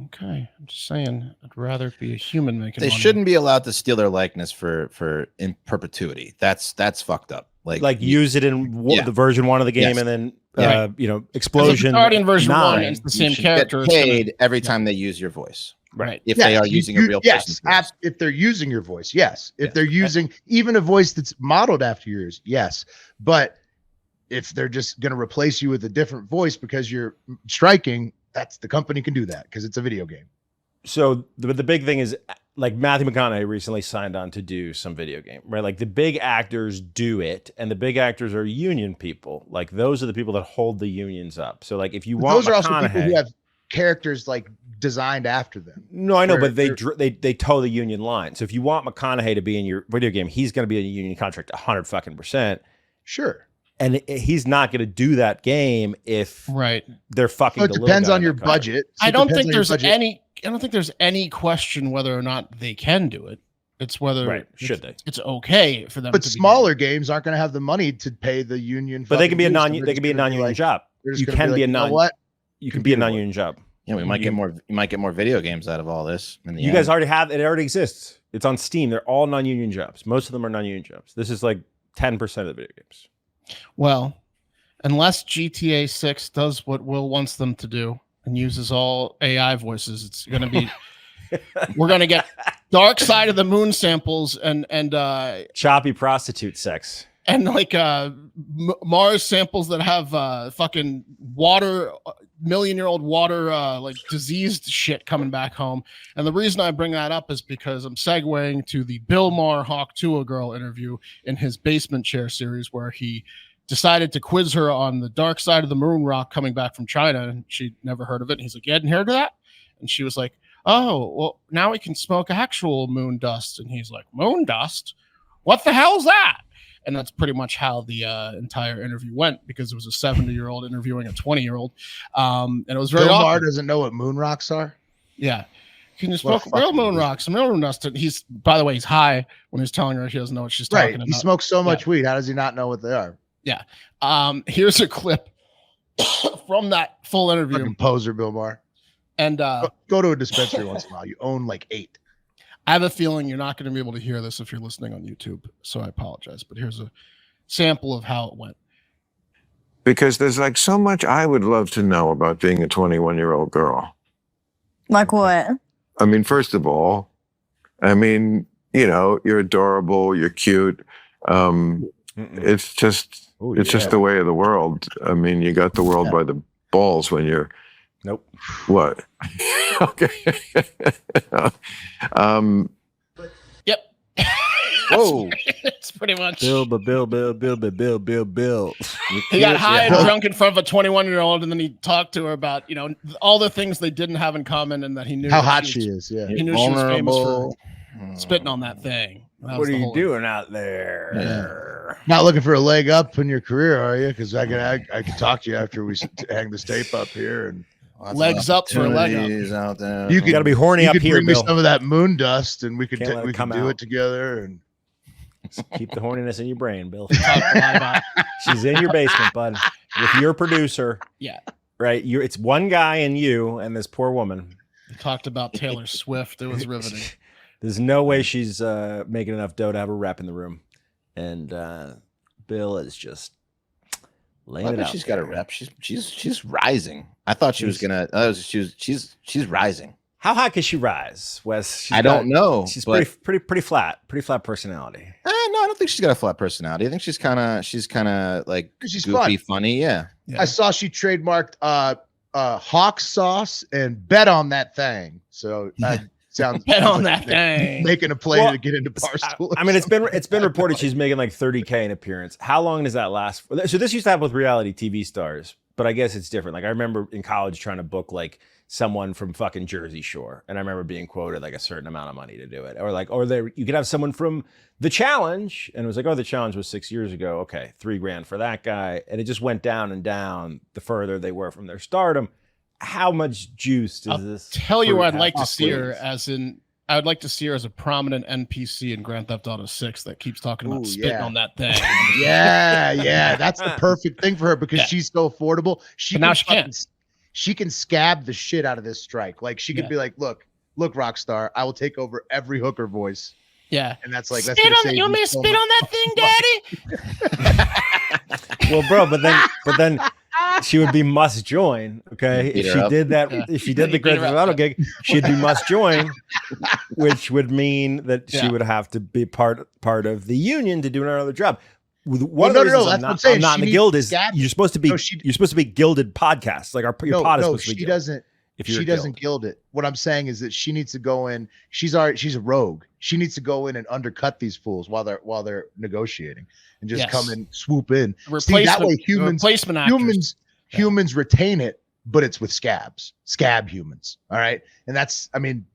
S2: Okay, I'm just saying, I'd rather be a human making.
S1: They
S2: money.
S1: shouldn't be allowed to steal their likeness for in perpetuity. That's fucked up. Like
S4: use it in the version 1 of the game, and then Explosion.
S2: Already in version 1, it's the same character.
S1: Get paid every time they use your voice,
S2: right?
S1: If they are using a real person.
S3: Yes, if they're using your voice, yes. If they're using even a voice that's modeled after yours, yes. But if they're just going to replace you with a different voice because you're striking, the company can do that because it's a video game.
S4: So the big thing is, like, Matthew McConaughey recently signed on to do some video game, right? Like, the big actors do it, and the big actors are union people. Like, those are the people that hold the unions up. So, like, if you want
S3: those are also people who have characters like designed after them.
S4: No, I know, but they toe the union line. So if you want McConaughey to be in your video game, he's going to be in a union contract 100%.
S3: Sure.
S4: And he's not going to do that game if they're fucking.
S3: So it depends on your budget.
S2: I don't think there's any question whether or not they can do it. It's whether it's okay for them.
S3: But smaller games aren't going to have the money to pay the union.
S4: But they can be a non-union job. You can be a non-union job.
S1: Yeah, we might get more. You might get more video games out of all this.
S4: You guys already have it. Already exists. It's on Steam. They're all non-union jobs. Most of them are non-union jobs. This is like 10% of the video games.
S2: Well, unless GTA 6 does what Will wants them to do and uses all AI voices, it's going to be we're going to get Dark Side of the Moon samples and
S4: choppy prostitute sex
S2: and like Mars samples that have fucking water, million-year-old water, like diseased shit coming back home. And the reason I bring that up is because I'm segueing to the Bill Maher Tuah girl interview in his Basement Chair series, where he decided to quiz her on the dark side of the moon rock coming back from China, and she'd never heard of it. And he's like, "You hadn't heard of that?" And she was like, "Oh, well, now we can smoke actual moon dust." And he's like, "Moon dust? What the hell's that?" And that's pretty much how the entire interview went, because it was a 70-year-old interviewing a 20-year-old. And it was very
S3: Bill Maher
S2: awkward.
S3: doesn't know what moon rocks are?
S2: Yeah. Can you smoke real moon rocks? Some real moon dust. He's, by the way, he's high when he's telling her he doesn't know what she's talking about.
S3: He smokes so much weed. How does he not know what they are?
S2: Yeah. Here's a clip from that full interview.
S3: Composer Bill Maher.
S2: And
S3: go to a dispensary once in a while. You own like 8.
S2: I have a feeling you're not going to be able to hear this if you're listening on YouTube, so I apologize. But here's a sample of how it went.
S5: Because there's like so much I would love to know about being a 21-year-old girl.
S6: Like what?
S5: I mean, first of all, you're adorable, you're cute. It's just the way of the world. I mean, you got the world by the balls when you're.
S4: Nope.
S5: What? Okay.
S2: Yep.
S1: Whoa.
S2: It's pretty much.
S4: Bill.
S2: He got high and drunk in front of a 21-year-old, and then he talked to her about, all the things they didn't have in common, and that he knew
S3: how hot she is. Yeah.
S2: He knew she was famous for spitting on that thing.
S4: What are you doing out there?
S3: Yeah. Not looking for a leg up in your career, are you? Because I can talk to you after we hang this tape up here and.
S2: Legs up for a leg up.
S1: Out there.
S3: You
S4: got to be horny up here.
S3: Bring me
S4: Bill.
S3: some of that moon dust, and we could do
S4: out.
S3: it together. And
S4: keep the horniness in your brain, Bill. She's in your basement, bud, with your producer.
S2: Yeah,
S4: right. It's one guy and you and this poor woman.
S2: We talked about Taylor Swift. It was riveting.
S4: There's no way she's making enough dough to have a rep in the room, and Bill is just.
S1: She's got a rep. She's rising. I thought she was gonna. She's rising.
S4: How high can she rise, Wes?
S1: I don't know.
S4: She's pretty flat personality.
S1: No, I don't think she's got a flat personality. I think she's kind of like
S3: she's
S1: goofy,
S3: fun.
S1: funny. Yeah.
S3: I saw she trademarked hawk sauce and bet on that thing. So sounds
S2: bet on that thing.
S3: Making a play to get into Barstool.
S4: I mean, it's been reported she's making like $30K an appearance. How long does that last? So this used to happen with reality TV stars, but I guess it's different. Like I remember in college trying to book like someone from fucking Jersey Shore, and I remember being quoted like a certain amount of money to do it, or you could have someone from The Challenge, and it was like, oh, The Challenge was 6 years ago. Okay, $3,000 for that guy, and it just went down and down the further they were from their stardom. How much juice does this
S2: tell you where I'd like to see her I would like to see her as a prominent NPC in Grand Theft Auto 6 that keeps talking about spitting on that thing.
S3: Yeah, that's the perfect thing for her because she's so affordable. She can scab the shit out of this strike. Like she could be like, look, Rockstar, I will take over every hooker voice.
S2: Yeah,
S3: and that's like
S2: you want me to spit on that thing, Daddy?
S4: Well, bro, but then she would be must join. Okay, if she did that, if she did the Grand Theft Auto gig, she'd be must join, which would mean that she would have to be part of the union to do another job. One of the reasons I'm not in the guild is you're supposed to be gilded podcasts. Like your pod is supposed to be.
S3: She doesn't. If she doesn't gild it. What I'm saying is that she needs to go in. She's a rogue. She needs to go in and undercut these fools while they're negotiating and just come and swoop in. See, that way humans retain it, but it's with scab humans. All right. And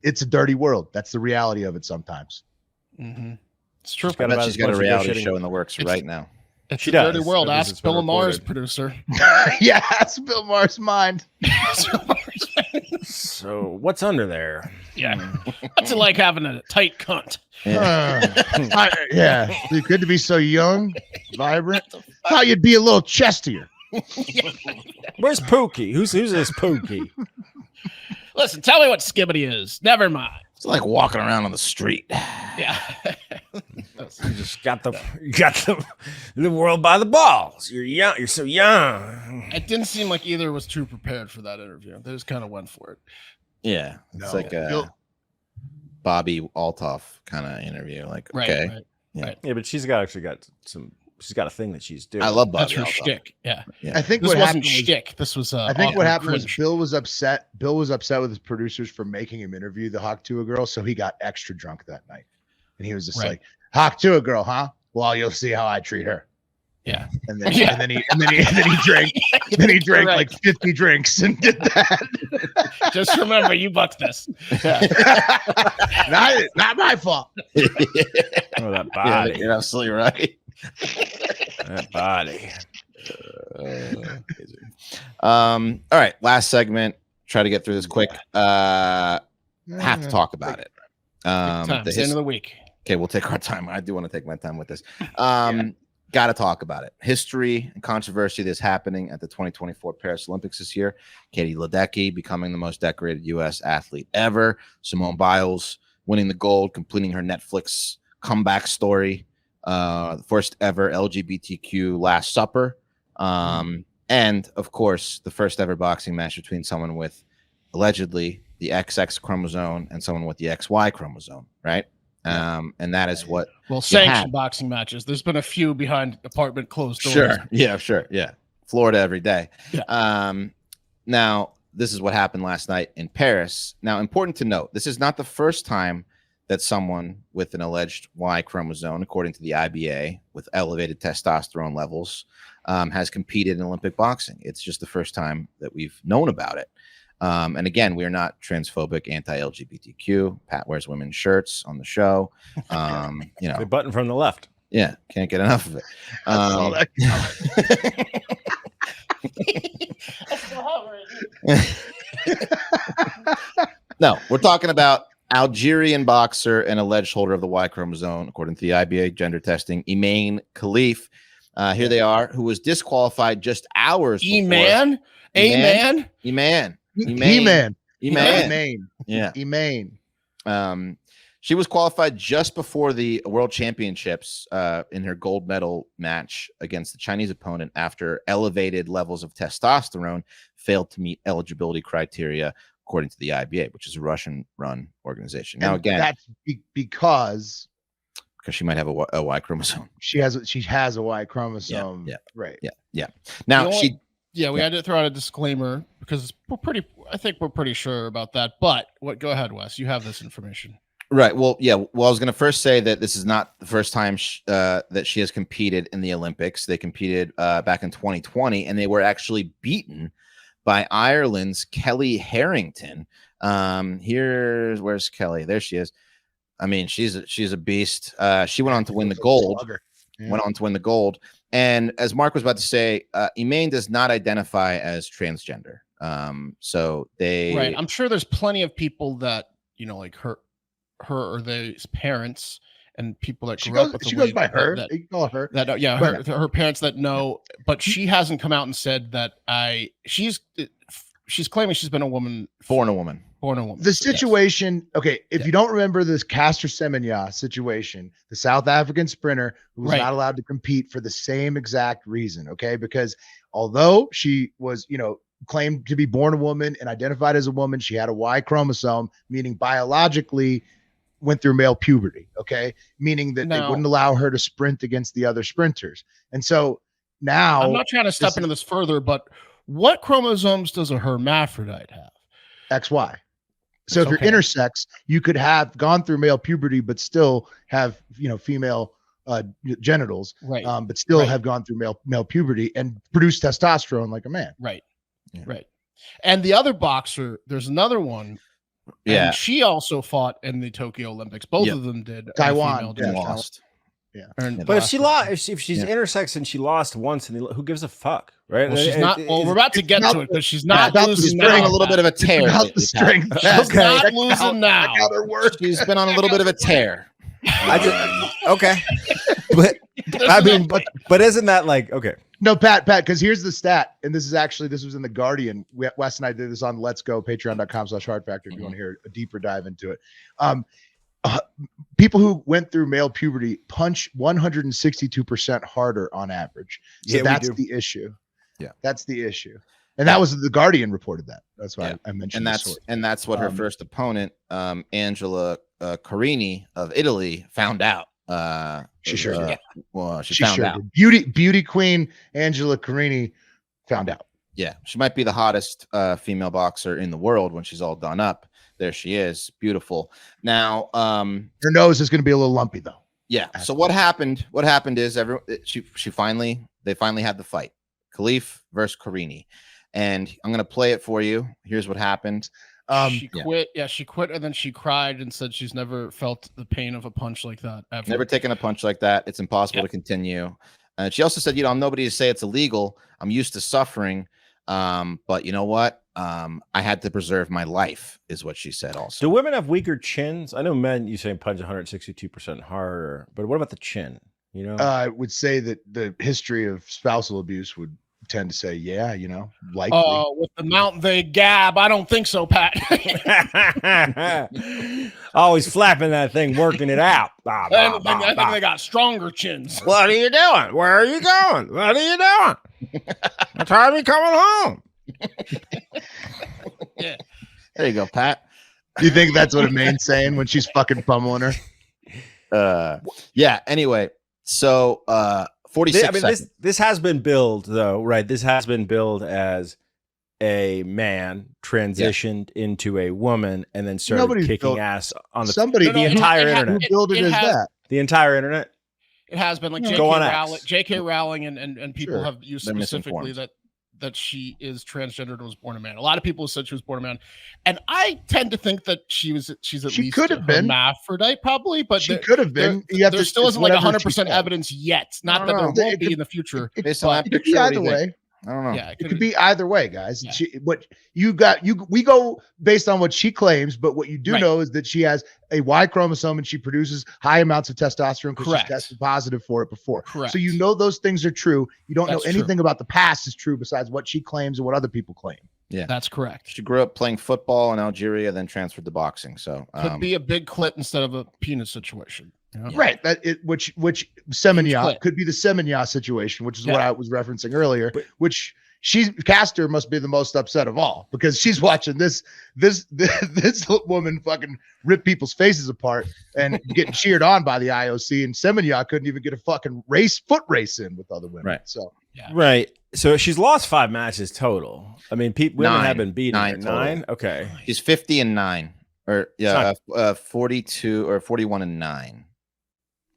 S3: it's a dirty world. That's the reality of it sometimes.
S2: Mm-hmm. It's true.
S1: I bet she's got a reality show in the works right now.
S2: It's a dirty world. Ask Bill Maher's producer.
S3: Yeah, ask Bill Maher's mind.
S4: So what's under there?
S2: Yeah. What's it like having a tight cunt?
S3: Yeah. It's good to be so young, vibrant. Thought you'd be a little chestier.
S4: Where's Pookie? Who's this Pookie?
S2: Listen, tell me what Skibbity is. Never mind.
S1: It's like walking around on the street.
S2: Yeah.
S4: You just got the world by the balls. You're young. You're so young.
S2: It didn't seem like either was too prepared for that interview. They just kind of went for it.
S1: Yeah. It's like a Bobby Altoff kind of interview. Like, okay.
S2: Right.
S4: Yeah, but she's got a thing that she's doing.
S1: I love Bobby.
S2: That's her shtick. Yeah.
S3: I think
S2: this wasn't shtick. This was.
S3: I think what happened was Bill was upset. Bill was upset with his producers for making him interview the Hawk Tuah girl, so he got extra drunk that night, and he was just like, "Hawk Tuah girl, huh? Well, you'll see how I treat her."
S2: Yeah.
S3: And then he drank. Then he drank like 50 drinks and did that.
S2: Just remember, you booked this.
S3: Not my fault.
S4: Oh, that body.
S1: Yeah, you're absolutely right.
S4: That body.
S1: All right, last segment. Try to get through this quick. Have to talk about it.
S2: The end of the week.
S1: Okay, we'll take our time. I do want to take my time with this. got to talk about it. History and controversy that's happening at the 2024 Paris Olympics this year. Katie Ledecky becoming the most decorated U.S. athlete ever. Simone Biles winning the gold, completing her Netflix comeback story. The first ever LGBTQ Last Supper. And, of course, the first ever boxing match between someone with allegedly the XX chromosome and someone with the XY chromosome, right? And that is what
S2: sanctioned boxing matches. There's been a few behind apartment closed doors.
S1: Sure. Yeah. Florida every day. Yeah. Now, this is what happened last night in Paris. Now, important to note, this is not the first time that someone with an alleged Y chromosome, according to the IBA, with elevated testosterone levels, has competed in Olympic boxing. It's just the first time that we've known about it. And again, we are not transphobic, anti-LGBTQ. Pat wears women's shirts on the show.
S4: The button from the left.
S1: Yeah, can't get enough of it. No, we're talking about Algerian boxer and alleged holder of the Y chromosome, according to the IBA gender testing, Imane Khelif. Here they are, who was disqualified just hours before.
S2: Imane.
S1: She was qualified just before the World Championships in her gold medal match against the Chinese opponent after elevated levels of testosterone failed to meet eligibility criteria, according to the IBA, which is a Russian-run organization. Now, again,
S3: that's because
S1: she might have a Y chromosome.
S3: She has a Y chromosome.
S1: Yeah.
S3: Right.
S1: Yeah. Now
S2: we had to throw out a disclaimer because I think we're pretty sure about that. But go ahead, Wes. You have this information.
S1: Right. Well, yeah. Well, I was going to first say that this is not the first time that she has competed in the Olympics. They competed back in 2020, and they were actually beaten by Ireland's Kelly Harrington. Where's Kelly? There she is. I mean, she's a beast. She went on to win the gold. And as Mark was about to say, Imane does not identify as transgender. So
S2: right. I'm sure there's plenty of people that like her or their parents and people that grew up with
S3: she goes by her. You can call her.
S2: Her parents that know, but she hasn't come out and said that she's claiming she's been a woman,
S1: born a woman.
S3: The situation, if you don't remember this Caster Semenya situation, the South African sprinter who was not allowed to compete for the same exact reason, because although she was, claimed to be born a woman and identified as a woman, she had a Y chromosome, meaning biologically went through male puberty, meaning that they wouldn't allow her to sprint against the other sprinters. And so now
S2: I'm not trying to step into this further, but what chromosomes does a hermaphrodite have?
S3: XY. So if you're intersex, you could have gone through male puberty, but still have, female genitals, but still have gone through male puberty and produce testosterone like a man.
S2: Right. Yeah. Right. And the other boxer, there's another one.
S1: Yeah.
S2: And she also fought in the Tokyo Olympics. Both of them did.
S3: Taiwan
S1: lost.
S3: Yeah.
S4: But if she lost, if she's intersex and she lost once, who gives a fuck, right?
S2: Well, she's not. Well, we're about to get to it, but she's not losing now.
S1: A little bit of a tear.
S3: About the strength.
S2: She's not losing now.
S1: She's been on a little bit of a tear.
S4: But I mean, but isn't that like okay?
S3: No, Pat, because here's the stat, and this was in the Guardian. Wes and I did this on Let's Go, patreon.com/Hard Factor if you want to hear a deeper dive into it. People who went through male puberty punch 162% harder on average. So that's the issue.
S1: Yeah,
S3: that's the issue. And that was the Guardian reported that. That's why I mentioned.
S1: And that's what her first opponent, Angela Carini of Italy, found out.
S3: She sure did.
S1: Well, she found out.
S3: Beauty queen Angela Carini found out.
S1: Yeah, she might be the hottest female boxer in the world when she's all done up. There she is, beautiful. Now,
S3: her nose is going to be a little lumpy though.
S1: Yeah. So what happened? What happened is they finally had the fight, Khelif versus Carini, and I'm going to play it for you. Here's what happened.
S2: She quit. Yeah, she quit, and then she cried and said she's never felt the pain of a punch like that ever.
S1: Never taken a punch like that. It's impossible to continue. And she also said, I'm nobody to say it's illegal. I'm used to suffering. But you know what? I had to preserve my life, is what she said also.
S4: Do women have weaker chins? I know men, you say punch 162% harder, but what about the chin? You know,
S3: I would say that the history of spousal abuse would tend to say, yeah, likely.
S2: Oh, with the amount they gab, I don't think so, Pat.
S4: always flapping that thing, working it out. Bah, bah, bah,
S2: I think
S4: bah.
S2: they got stronger chins.
S4: What are you doing? Where are you going? What are you doing? What time are you coming home?
S2: Yeah.
S1: There you go, Pat.
S3: Do you think that's what Imane's saying when she's fucking pummeling her?
S1: Yeah. Anyway, so 46 seconds.
S4: This has been billed though, right? This has been billed as a man transitioned into a woman and then started
S3: Nobody's
S4: kicking
S3: built-
S4: ass on the
S3: Somebody,
S4: the entire
S3: who
S4: internet.
S3: built it as that?
S4: The entire internet.
S2: It has been like
S4: Go on X.
S2: J.K. Rowling and people
S3: Sure.
S2: have used
S1: They're
S2: specifically
S1: misinformed.
S2: that she is transgender and was born a man. A lot of people said she was born a man, and I tend to think that she's at
S3: She
S2: least
S3: could have been.
S2: hermaphrodite, probably, but
S3: She could have been.
S2: There still isn't like
S3: whatever
S2: 100%
S3: she said.
S2: evidence yet. Not
S1: I
S2: that
S1: don't
S2: there
S3: know.
S2: won't
S3: It
S2: be in the future.
S1: Based on that
S3: It could
S1: picture,
S3: be
S1: what do
S3: either
S1: you
S3: way.
S1: think? I don't know.
S2: Yeah,
S3: It could be either way, guys.
S2: Yeah.
S3: What you got, we go based on what she claims, but what you do
S2: Right.
S3: know is that she has a Y chromosome and she produces high amounts of testosterone because she's
S2: Correct.
S3: tested positive for it before.
S2: Correct.
S3: So you know those things are true. You don't
S2: That's
S3: know anything about the past is true besides what she claims and what other people claim.
S2: That's correct.
S1: She grew up playing football in Algeria, then transferred to boxing. So
S2: Could be a big clit instead of a penis situation. You know?
S3: Right. Which Semenya
S2: Huge
S3: could be the Semenya situation, which is
S2: Yeah.
S3: what I was referencing earlier, which Castor must be the most upset of all because she's watching this woman fucking rip people's faces apart and getting cheered on by the IOC, and Semenya couldn't even get a fucking foot race in with other women.
S1: Right.
S3: So
S4: Right. So she's lost 5 matches total. I mean, women
S1: Nine.
S4: have been beating her.
S1: Nine total.
S4: 9? Okay.
S1: she's 50-9, or 42 or 41-9.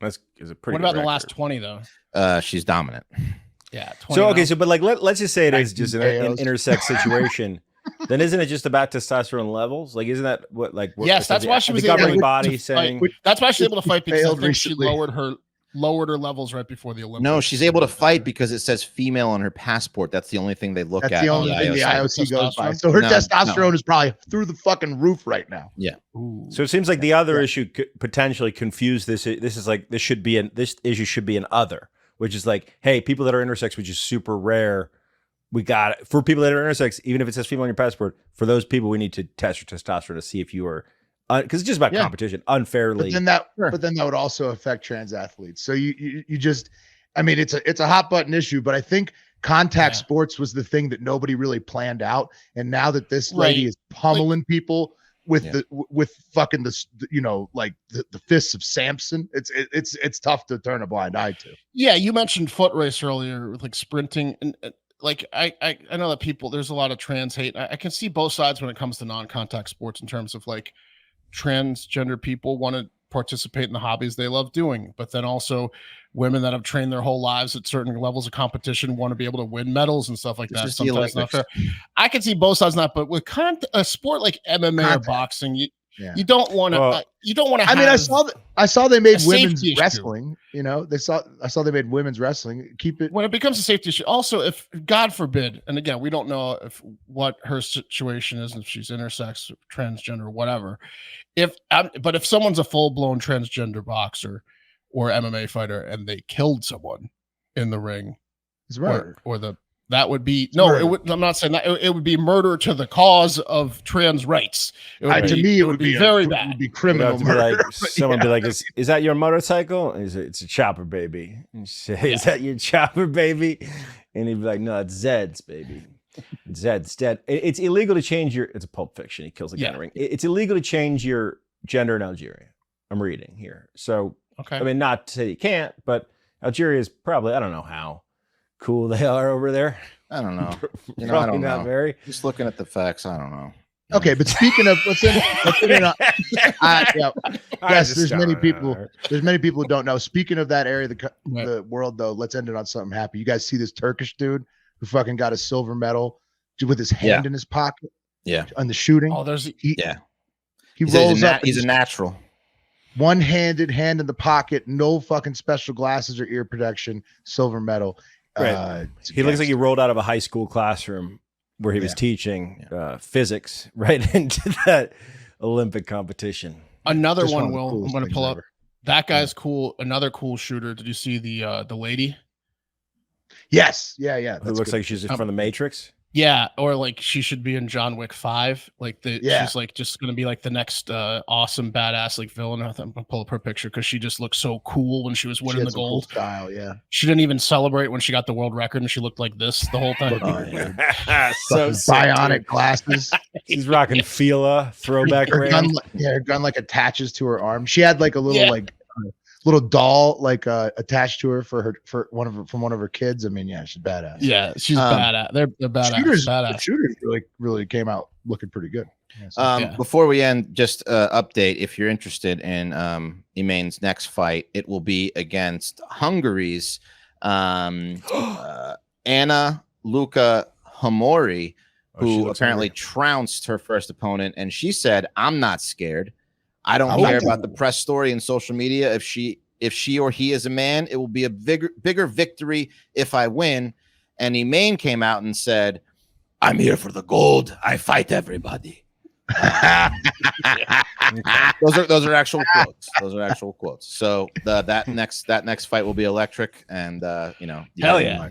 S4: That's is a pretty
S2: What about
S4: good
S2: the last
S4: record.
S2: 20 though?
S1: She's dominant.
S2: Yeah. 20
S4: So, okay.
S2: now.
S4: So, but like, let's just say it is just an
S3: KOs.
S4: intersex situation. Then isn't it just about testosterone levels? Like, isn't that what,
S2: Yes, that's why she was
S4: the
S2: able
S4: governing
S2: to
S4: body
S2: fight.
S4: saying,
S2: That's why she's able to fight because I
S3: failed
S2: think she
S3: recently.
S2: lowered her levels right before the Olympics.
S1: No, she's able to fight because it says female on her passport. That's the only thing they look
S3: that's
S1: at.
S3: the
S1: on
S3: only thing the
S2: IOC.
S3: IOC goes by.
S2: Testosterone?
S3: So her
S1: No,
S3: testosterone is probably through the fucking roof right now.
S2: Ooh.
S4: So it seems like the other issue could potentially confuse this. This issue should be an other, which is like, hey, people that are intersex, which is super rare. We got it for people that are intersex, even if it says female on your passport. For those people, we need to test your testosterone to see if you are, because it's just about competition, unfairly.
S3: But then that would also affect trans athletes. So you just, I mean, it's a hot button issue, but I think contact sports was the thing that nobody really planned out. And now that this lady is pummeling people with with fucking this, like the fists of Samson, it's tough to turn a blind eye to.
S2: Yeah, you mentioned foot race earlier with like sprinting, and like I know that there's a lot of trans hate. I can see both sides when it comes to non-contact sports in terms of like transgender people want to participate in the hobbies they love doing, but then also women that have trained their whole lives at certain levels of competition want to be able to win medals and stuff like that. Sometimes not fair. I can see both sides not, but with a sport like MMA or boxing, you don't want to.
S3: I mean, I saw they made women's
S2: issue.
S3: wrestling. I saw they made women's wrestling. Keep it
S2: when it becomes a safety issue. Also, if God forbid, and again, we don't know what her situation is, if she's intersex, transgender, whatever. But if someone's a full blown transgender boxer or MMA fighter and they killed someone in the ring,
S3: it's murder.
S2: That would be I'm not saying that it would be murder to the cause of trans rights.
S3: To me, it would be
S2: very bad.
S3: It would be criminal murder.
S4: Like, someone be like, "Is that your motorcycle?" And it's a chopper, baby. And she'd say, "Is that your chopper, baby?" And he'd be like, "No, it's Zed's, baby. It's Zed's dead." It's illegal to change your. It's a Pulp Fiction. He kills a guy in a ring. It's illegal to change your gender in Algeria. I'm reading here, so I mean, not to say you can't, but Algeria is probably, I don't know how cool they are over there.
S1: I don't know.
S4: I don't know. Very.
S1: Just looking at the facts, I don't know.
S3: Okay, but speaking of let's end it yes, there's many people who don't know. Speaking of that area of the world, though, let's end it on something happy. You guys see this Turkish dude who fucking got a silver medal with his hand in his pocket?
S1: Yeah,
S3: on the shooting.
S2: Oh,
S3: he
S1: rolls up. He's a natural.
S3: One-handed, hand in the pocket, no fucking special glasses or ear protection, silver medal.
S4: Right. He looks like he rolled out of a high school classroom where he was teaching physics right into that Olympic competition.
S2: Another one, I'm going to pull up. That guy's cool. Another cool shooter. Did you see the lady?
S3: Yes. Yeah.
S4: Who looks like she's from the Matrix?
S2: Yeah, or like she should be in John Wick 5. Like she's like just gonna be like the next awesome badass like villain. I'm gonna pull up her picture because she just looked so cool when she was winning the gold.
S3: Cool style, yeah.
S2: She didn't even celebrate when she got the world record, and she looked like this the whole time.
S4: So
S3: bionic glasses.
S4: She's rocking Fila throwback
S3: her gun, her gun like attaches to her arm. She had like a little little doll like attached to her from one of her kids. I mean, yeah, she's badass.
S2: Yeah, she's badass. They're badass.
S3: The shooters really came out looking pretty good.
S1: Before we end, just update if you're interested in Imane's next fight, it will be against Hungary's Anna Luka Hamori, who apparently trounced her first opponent, and she said, "I'm not scared. I don't care about the press story and social media. If she or he is a man, it will be a bigger victory if I win." And Imane came out and said, "I'm here for the gold. I fight everybody." Those are actual quotes. Those are actual quotes. So that next fight will be electric, and
S2: hell yeah,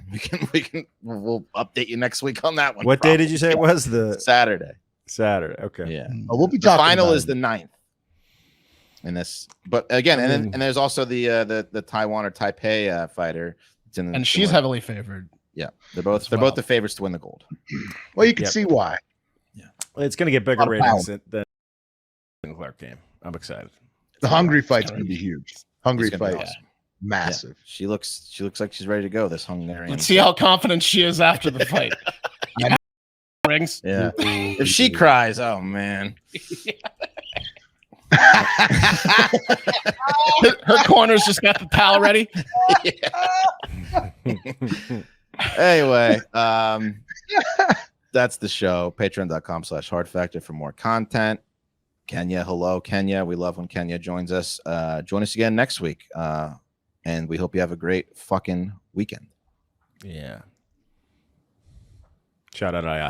S1: we'll update you next week on that one.
S4: What day did you say it was? The
S1: Saturday.
S4: Okay.
S1: Yeah.
S3: We'll be
S1: the
S3: talking.
S1: Final is the 9th. In this, but again, and there's also the Taiwan or Taipei fighter.
S2: And she's heavily favored.
S1: Yeah, they're both the favorites to win the gold.
S3: Well, you can see why.
S1: Yeah,
S4: it's going to get bigger ratings than the Clark game. I'm excited.
S3: The Hungary fight's going to be huge. Hungary fight, awesome. Massive.
S1: Yeah. She looks like she's ready to go. This Hungarian.
S2: Let's see how confident she is after the fight. Rings.
S1: Yeah. If she cries, oh man.
S2: Her corner's just got the towel ready.
S1: Anyway, that's the show. Patreon.com/hardfactor for more content. Kenya, hello, Kenya. We love when Kenya joins us. Join us again next week. And we hope you have a great fucking weekend.
S4: Yeah. Shout out,